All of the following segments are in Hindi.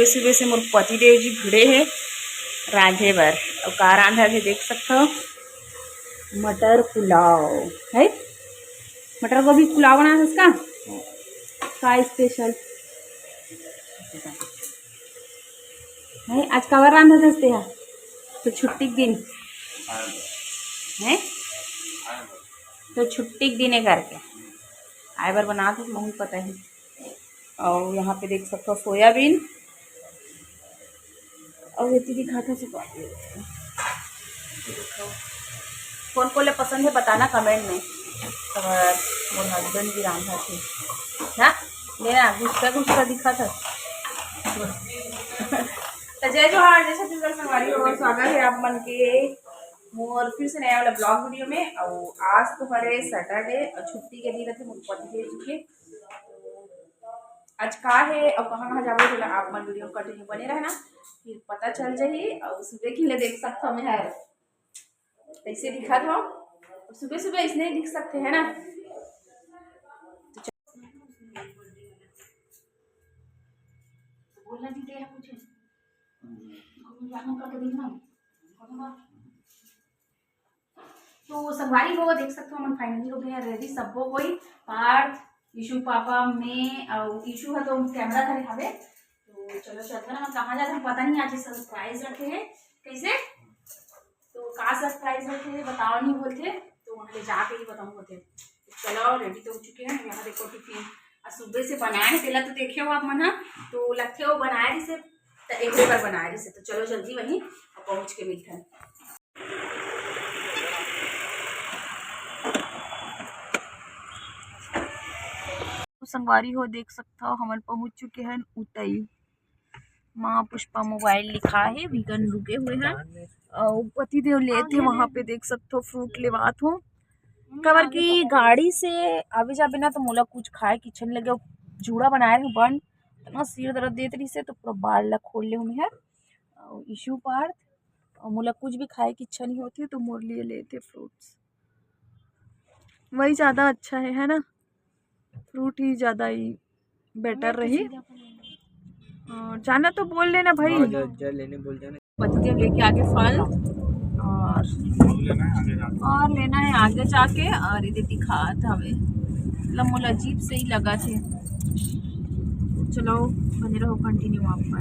सुबह सुबह से मोर पति देव जी भिड़े है रांधे बर। और का रांधा थे देख सकते हो, मटर पुलाव है। मटर गोभी पुलाव बना है उसका का स्पेशल है। आज कवर रांधा दसते हैं तो छुट्टी के दिन है, तो छुट्टी के दिन करके आए बार बना दो मुझे पता है। और यहाँ पे देख सकते हो सोयाबीन और ये दिखा था सब। कौन को ले पसंद है बताना कमेंट में। और मोर हस्बैंड भी रांधा थे ना, लेना गुस्सा गुस्सा दिखा था। तो जय जोहार, जैसे छत्तीसगढ़ संगवारी हो, स्वागत है आप मन के मोर फिर से नया वाला ब्लॉग वीडियो में। और आज तो हरे सैटरडे और छुट्टी के दिन थे मुझे के आज का है और कहाँ कहाँ जाओगे तो आप मन वीडियो कंटिन्यू बने रहना, फिर पता चल जाइए। और सुबह के लिए देख सकता हूँ मैं है ऐसे दिखा था, सुबह सुबह इसने दिख सकते हैं ना। बोलना दीजिए है मुझे करके देखना। तो संगवारी हो देख सकते हो हम फाइनली हो गए हैं रेडी सबको। कोई पार्थ ईशु पापा में और ईशु है तो कैमरा धरे हवे। तो चलो चलते ना, कहाँ जाते हैं पता नहीं। आज सरप्राइज रखे हैं कैसे, तो का सरप्राइज रखे हैं बताओ नहीं बोलते, तो वहाँ ले जाके ही बताऊँ बोलते। चलो रेडी तो हो चुके हैं। यहाँ देखो टिफिन सुबह से बनाए तेला तो देखे हो आप मन, तो लगते हो बनाए जिसे तो एक बार बनाए जिसे। तो चलो जल्दी वहीं पहुँच के मिलते हैं। संगवारी हो देख सकता हो हम पहुंच चुके हैं उतई। माँ पुष्पा मोबाइल लिखा है, वीगन रुके हुए हैं और पति देव लेते वहां पे देख सकते हो फ्रूट ले बात हो। कबर की गाड़ी से आवे जाबे ना तो मोला कुछ खाए की इच्छा नहीं लगे। जूड़ा बनाए रहे बन इतना सिर दर्द देत रही से तो पूरा बाल ला खोल ले हमें है। इशू पार्थ और मोला कुछ भी खाए की इच्छा नहीं होती तो मोर लिए लेते फ्रूट्स, वही ज़्यादा अच्छा है ना। फ्रूट ही ज़्यादा ही बेटर रही। जाना तो बोल लेना भाई, लेने बोल जाना। पतिदेव लेके आगे फल और लेना है आगे जाके। और इधर दिखा था लमोल अजीब से ही लगा थे। चलो बने रहो कंटिन्यू आप पर।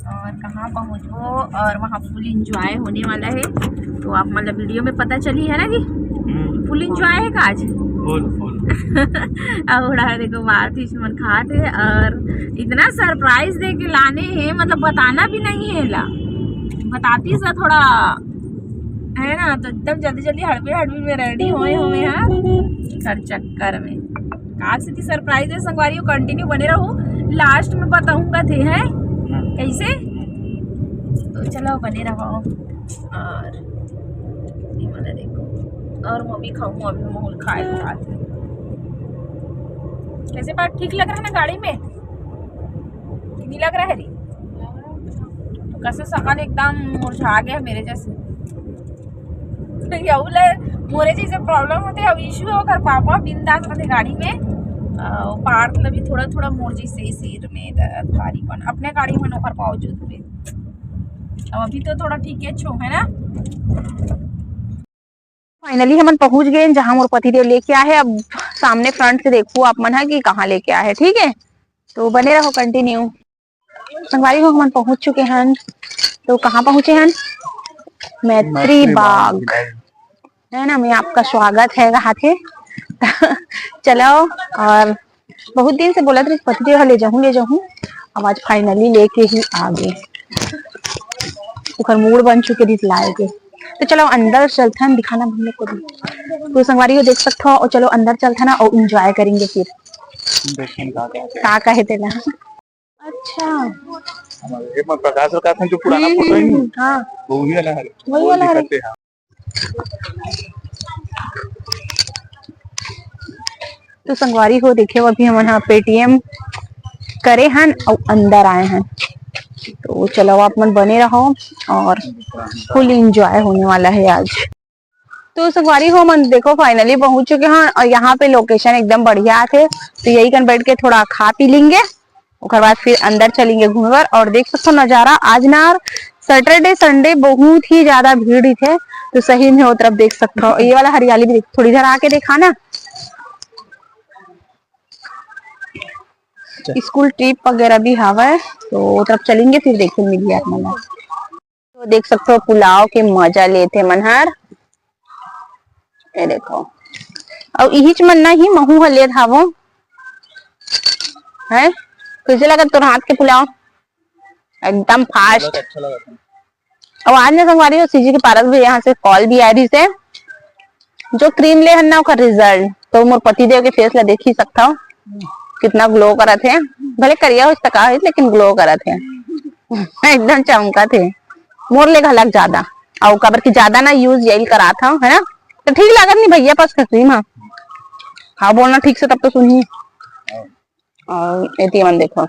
और कहाँ पहुँचो और वहाँ फुल इंजॉय होने वाला है, तो आप मतलब वीडियो में पता चली है ना कि फुल इंजॉय है का आज। और देखो बात ही मन खाते और इतना सरप्राइज दे के लाने हैं, मतलब बताना भी नहीं है ला, बताती सा थोड़ा है ना। तो एकदम जल्दी जल्दी हड़बड़ी में रेडी हुए हैं कर चक्कर में। काज से सरप्राइज है संगवारी, कंटिन्यू बने रहो, लास्ट में बताऊंगा थे है कैसे। तो चलो बने रहो। और देखो और मैं भी खाऊँ, अभी माहौल खाए खाते कैसे बात ठीक लग रहा है ना गाड़ी में, नहीं लग रहा है री तो कैसे सकल एकदम मुरझा गया मेरे जैसे। मोरे जैसे प्रॉब्लम होते अब इशू हो कर पापा बिंदास रहते गाड़ी में। पार्थ भी थोड़ा थोड़ा मोर जैसे सिर में दर्द भारी पन अपने गाड़ी में नौकर बावजूद हुए। अब अभी तो थोड़ा ठीक है छो है ना। फाइनली हम पहुंच गए जहां मोर पति देव लेके आए। अब सामने फ्रंट से देखो आप मन है कि कहाँ लेके आए, ठीक है। तो बने रहो कंटिन्यू। संगवारी हो हम पहुंच चुके हैं। तो कहाँ पहुंचे हैं, मैत्री बाग है ना। मैं आपका स्वागत है कहा थे। चलो और बहुत दिन से बोला था पति देव ले जाऊं, अब आज फाइनली लेके ही आ गए। मूड बन चुके दिस लाए के। तो चलो अंदर चलते हैं, दिखाना हम लोग को भी। तो संगवारी को देख सकते हो और चलो अंदर चलते ना और एंजॉय करेंगे फिर का कहे थे ना। अच्छा प्रकाश का जो पुराना फोटो है हां वही वाला है, वही वाला है। तो संगवारी हो देखे अभी हम यहाँ पेटीएम करे हैं और अंदर आए हैं। तो चलो आप मन बने रहो और फुल एंजॉय होने वाला है आज। तो संगवारी हो मन देखो फाइनली पहुंच चुके हैं और यहाँ पे लोकेशन एकदम बढ़िया थे, तो यही कर बैठ के थोड़ा खा पी लेंगे उसके बाद फिर अंदर चलेंगे घूमवर। और देख सकते हो नजारा आज ना सैटरडे संडे बहुत ही ज्यादा भीड़ ही थे, तो सही में वो तरफ देख सकते हो। ये वाला हरियाली भी थोड़ी देर आके देखा ना, स्कूल ट्रिप वगैरह भी हवा है, तो वो तरफ चलेंगे फिर देखें मिलिए आप मन। तो देख सकते हो पुलाव के मजा लेते मनहर, ये देखो। और यही च मन ना ही महू ले धावो है। कैसे लगा तोर हाथ के पुलाव? एकदम फास्ट। अच्छा लगा था। और आज ने संगवारी हो सीजी के पारस भी यहाँ से कॉल भी आ रही से, जो क्रीम ले हन ना उसका रिजल्ट तो मोर पति देव के फेस ला देख ही सकता हो कितना ग्लो करा थे। भले करिया हो तका लेकिन ग्लो करा थे एकदम चमका थे। मोर ले घलक ज्यादा और कबर की ज्यादा ना यूज यही करा था है ना, तो ठीक लागत नहीं भैया पास क्रीम। हाँ बोलना ठीक से तब तो सुनिए। और एटीएम देखो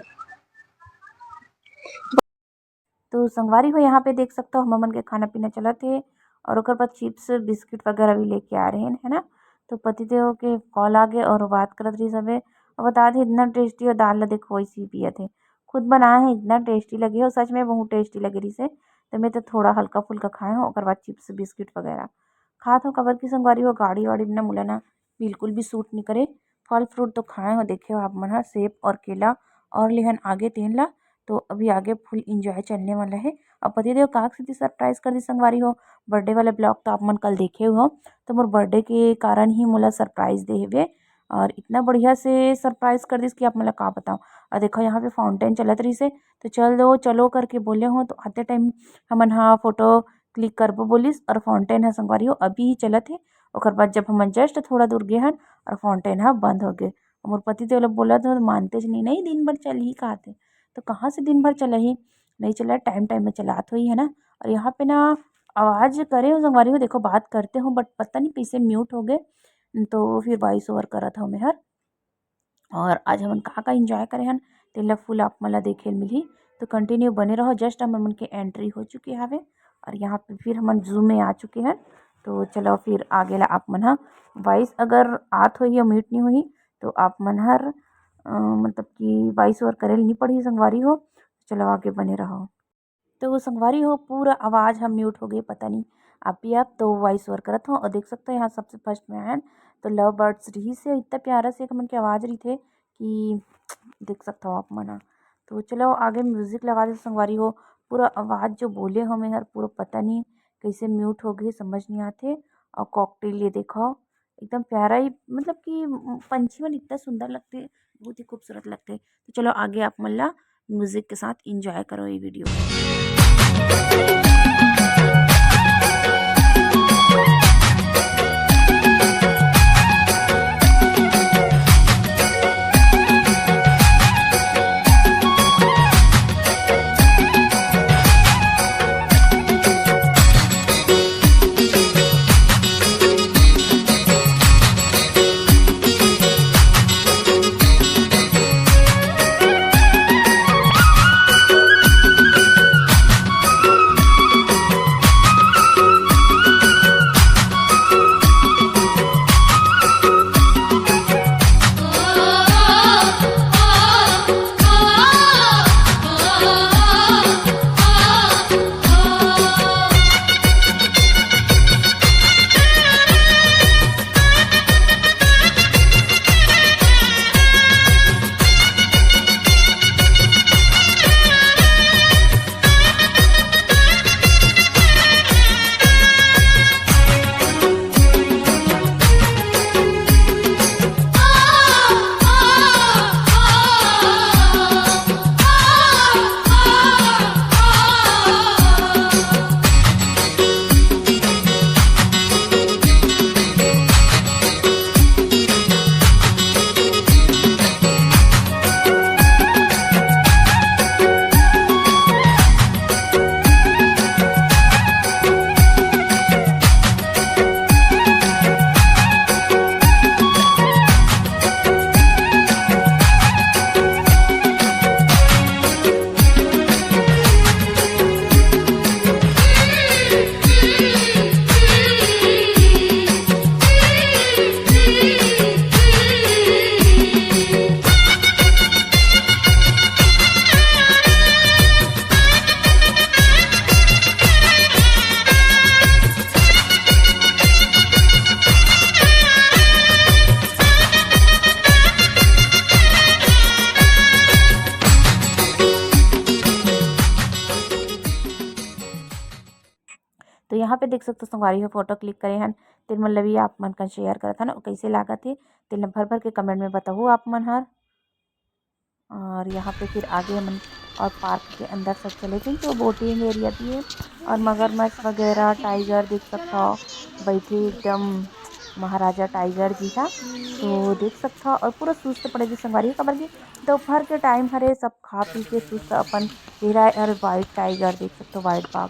तो संगवारी हो यहाँ पे देख सकते हो हमन के खाना पीना चला थे, और ओकर बाद चिप्स बिस्किट वगैरह भी लेके आ रहे हैं है ना। तो पतिदेव के कॉल आ गए और बात करत रही सबे, और बता दे इतना टेस्टी और दाल ला देखो वैसे ही पिए थे, खुद बनाए हैं इतना टेस्टी लगे हो, सच में बहुत टेस्टी लगे रही से। तो मैं तो थोड़ा हल्का फुल्का खाए हो, और बाद चिप्स बिस्किट वगैरह खात हो। कबर की संगवारी हो गाड़ी वाड़ी ना मुला ना बिल्कुल भी सूट नहीं करे। फल फ्रूट तो खाए हो, देखे हो आप मन हा सेब और केला और लेहन आगे तेन ला। तो अभी आगे फुल इंजॉय चलने वाला है। और पतिदेव काक सीधी सरप्राइज कर दी संगवारी हो, बर्थडे वाले ब्लॉग तो आप मन कल देखे हो, तो मोर बर्थडे के कारण ही मोला सरप्राइज दे हेबे, और इतना बढ़िया से सरप्राइज कर दिस कि आप मोला का बताऊं। और देखो यहाँ पे फाउंटेन चलत रही से, तो चलो चलो करके बोले हो, तो आते टाइम हमन हाँ फोटो क्लिक करबो बोलिस, और फाउंटेन है संगवारी हो अभी ही चलत है। और बाद जब हम जस्ट थोड़ा दूर गए हन और फाउंटेन हा बंद हो गए, मोर पति तो लोग बोला तो मानते नहीं दिन भर चल ही कहते, तो कहाँ से दिन भर चला ही नहीं चला, टाइम टाइम में चलात हुई है ना। और यहाँ पे ना आवाज़ करे हो संगवारी हो, देखो बात करते हो बट पता नहीं कैसे म्यूट हो गए, तो फिर वॉइस ओवर करा था मैं हर। और आज हमन का इंजॉय करे हन तेला फुल आप मला देखे मिली, तो कंटिन्यू बने रहो। जस्ट हमन मन के एंट्री हो चुके हवे, और यहाँ पे फिर हमन जूम में आ चुके हैं। तो चलो फिर आगे ला आप मन हा वॉइस अगर आत हुई या म्यूट नहीं हुई तो आप मन हर मतलब कि वॉइस ओवर करे नहीं पड़ी संगवारी हो। चलो आगे बने रहो। तो वो संगवारी हो पूरा आवाज़ हम म्यूट हो गई, पता नहीं आप भी आप तो वॉइस ओवर करत हो। और देख सकते हो यहाँ सबसे फर्स्ट में आया तो लव बर्ड्स रही से इतना प्यारा से मन की आवाज़ रही थे कि देख सकते हो आप मना। तो चलो आगे म्यूज़िक लगा दे संगवारी हो, पूरा आवाज़ जो बोले हो मैं हर पूरा पता नहीं कैसे म्यूट हो गए समझ नहीं आते। और कॉकटेल ये देखो एकदम प्यारा ही, मतलब कि पंछी मन इतना सुंदर लगते, बहुत ही खूबसूरत लगते। तो चलो आगे आप मल्ला म्यूज़िक के साथ इंजॉय करो ये वीडियो। यहाँ पे देख सकते हो संगवारी हो फोटो क्लिक करे हन तेन मन ल भी आप मन का शेयर करत हन कैसे लागत हे तेन भर भर के कमेंट में बताओ आप मन हर। और यहाँ पे फिर आगे हम और पार्क के अंदर सब चले गए तो बोटिंग एरिया भी है और मगरमच्छ वगैरह टाइगर देख सकता हो बैठे एकदम महाराजा टाइगर जी था तो देख सकता हो। और पूरा सुस्त पड़े जी संगवारी काबर की दोपहर के टाइम हरे सब खा पी के सुस्त अपन तेरा और वाइट टाइगर देख सकते हो वाइट बाघ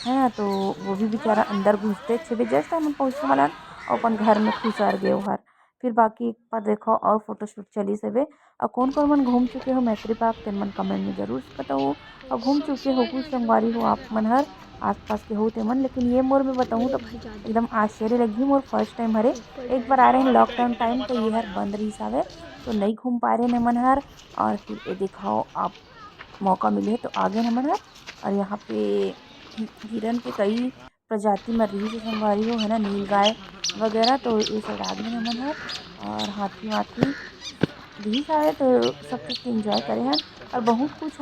है ना तो वो भी बेचारा अंदर घुसते 6 बजे जस्ट हम पहुँचने वाला और अपन घर में खुसर गए हर। फिर बाकी एक बार देखो और फोटोशूट चली से और कौन कौन मन घूम चुके हो मैत्री पार्क तेन मन कमेंट में जरूर बताओ और घूम चुके हो कुछ संगवारी हो आप मन हर आसपास के हो ते मन। लेकिन ये मोर में बताऊँ तो एकदम आश्चर्य लगी मोर फर्स्ट टाइम हरे एक बार आ रहे हैं लॉकडाउन टाइम तो ये हर बंद रही सावे तो नहीं घूम पा रहे न मन हर। और फिर ये दिखाओ आप मौका मिले तो आगे न मन हर। और यहाँ पे हिरन के कई प्रजाति मर रही है संगवारी हो है ना नीलगाय वगैरह तो ये साइड आगे न मन हर। और हाथी वाथी भी सारे तो सब चीज़ इंजॉय करे हैं और बहुत कुछ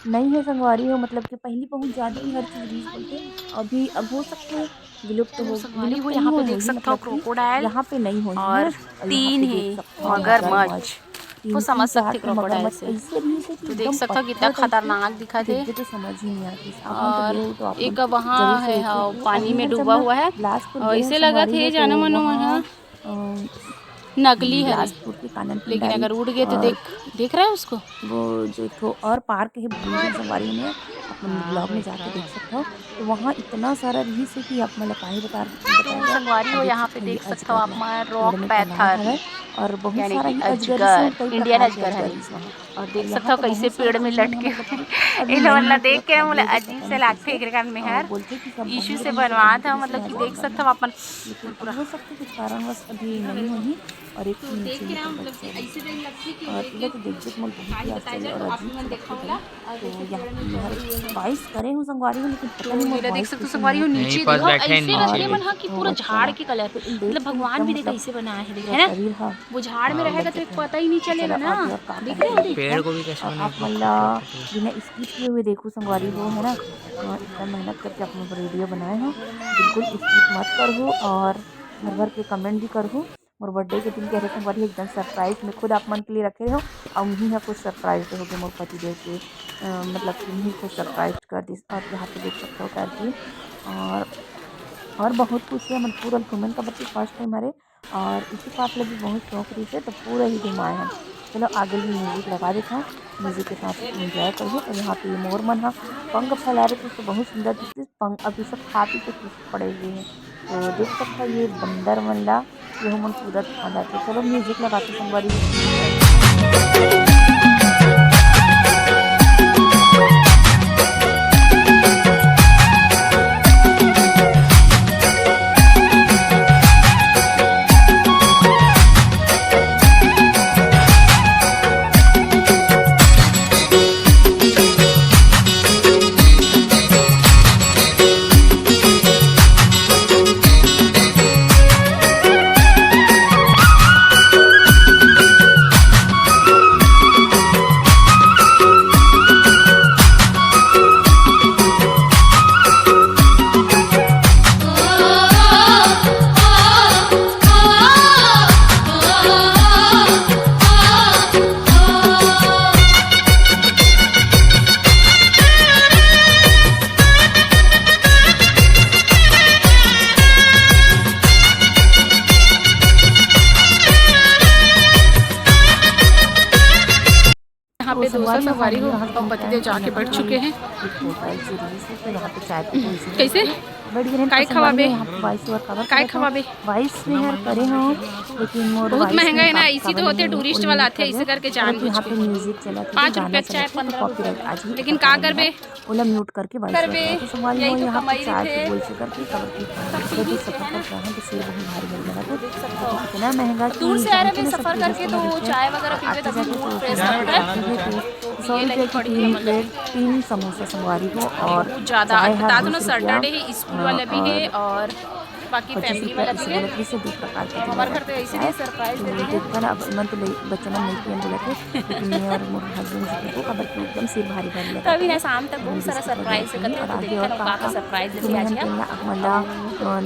नहीं है संगवारी हो मतलब कि पहले बहुत ज़्यादा ही हर चीज़ रीच बोलते अभी अब हो सकते हैं विलुप्त हो संगवारी हो विलुप्त यहाँ नहीं पे देख होगी सकते हो मतलब कि क्रोकोडाइल यहाँ पे नहीं होगी और तीन है मगरमच्छ वो समझ सकते क्रोकोडाइल से तो देख सकते हो कितना खतरनाक दिखा थे। तो समझ ही नहीं आती और एक वहाँ है पानी में डूबा हुआ है और इसे लगा थे जाना मनो वहाँ नकली है लेकिन अगर उड़ गए तो देख रहा है उसको वो जो तो और पार्क है ब्लू सवारी में अपन ब्लॉग में जाके देख सकते हो तो वहाँ इतना सारा रही से कि आप मतलब काहे बता संगवारी हो यहाँ पे देख सकते हो आप रॉक पैथर और बहुत सारा ही अजगर इंडियन अजगर है और देख सकते हो कैसे पेड़ में लटके इन वाला देख के मुझे अजीब से लगते एक रकम में हर इशू से बनवा था मतलब कि देख सकते हो अपन हो सकते कुछ कारणवश अभी नहीं होगी और एक देख के मतलब कि ऐसे नहीं लगती कि और इधर तो देख देख मन बहुत ही आश्चर्य और अजीब देखा होगा तो यहाँ बाइस करे हूँ संगवारी हो लेकिन पता नहीं मेरा देख सकते हो संगवारी हो नीचे देखो ऐसे रखे मन कि पूरा झाड़ के कलर मतलब भगवान भी देखो ऐसे बनाया है ना वो झाड़ में रहेगा तो पता ही नहीं चलेगा ना देख रहे हो पेड़ को भी कैसे आप मतलब बिना स्किप किए हुए देखो संगवारी हो है ना इतना मेहनत करके अपने वीडियो बनाए हो बिल्कुल स्किप मत करो और भर भर के कमेंट भी करो मोर बर्थडे के दिन कह रहे संगवारी एकदम सरप्राइज में खुद आप मन के लिए रखे हो और उन्हीं है कुछ सरप्राइज हो गए मोर पति देव के मतलब कि उन्हीं को सरप्राइज कर दी और यहाँ पे देख सकते हो करके और बहुत कुछ है मतलब पूरा घूमन का बच्चे फर्स्ट टाइम हमारे और इसी पार्ट लगी बहुत शौक रही है तो पूरा ही घुमाए हैं। चलो आगे भी म्यूजिक लगा देता हूँ म्यूजिक के साथ एंजॉय करिए। और यहाँ पे मोर मन है पंख फैला रहे थे तो बहुत सुंदर दिखते पंख अभी सब खा पी के पड़े हुए हैं तो देख सकता है ये बंदर मल्ला ये हम पूरा खाना थे। चलो म्यूजिक लगाते संगवारी पे 200 सवारी हो और पतिदेव जाके बैठ चुके हैं कैसे काय खवाबे काय खवाबे बहुत महंगा है ना इसी तो होते टूरिस्ट वाला आते इसे करके जान बुझ के 5 रुपए चाहे 15 लेकिन का करबे ओला म्यूट करके करबे यही तो कमाई थे इतना महंगा दूर से आ रहे हैं सफर करके तो चाय वगैरह पीवे तब मूड फ्रेश होता है 100 रुपये की 3 समोसा संगवारी हो और ज़्यादा बता दो ना सैटरडे ही स्कूल वाले भी है और बाकी फैमिली वाला भी है। गलती से 2 प्रकार के हमारे घर पे ऐसे नहीं सरप्राइज देते हैं। देखकर अब मन तो बच्चों ने नहीं किया बोला थे, लेकिन मैं और मोर हस्बैंड को खबर के एकदम सिर भारी भारी लगा। तभी ना शाम तक बहुत सारा सरप्राइज करते हैं, तो देखते हैं का सरप्राइज देते हैं आज क्या। मला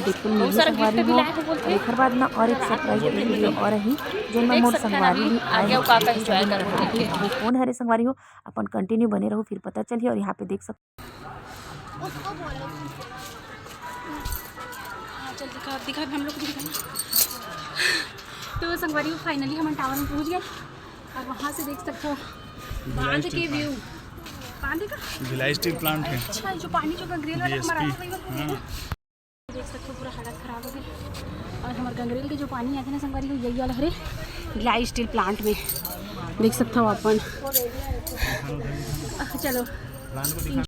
देखून बहुत सारा गिफ्ट भी लाए हैं बोलते एक बाद ना और एक सरप्राइज वीडियो और रही जो मैं मोर संगवारी भी आगे वो काका एंजॉय कर रहे हैं। वो कौन हरे संगवारी हो अपन कंटिन्यू बने रहो फिर पता चलिए। और यहाँ पे देख सकते चल दिखा हम लोग को दिखाना। तो संगवारी फाइनली हम टावर में पहुंच गए और वहाँ से देख सकते हो बांध के व्यू। बांध का भिलाई स्टील प्लांट है। अच्छा जो पानी जो गंगरेल वाला हमारा देख सकते हो पूरा हालत खराब हो गई। और हमारे गंगरेल के जो पानी आते हैं ना संगवारी को यही वाला हरे भिलाई स्टील प्लांट में देख सकते हो अपन। चलो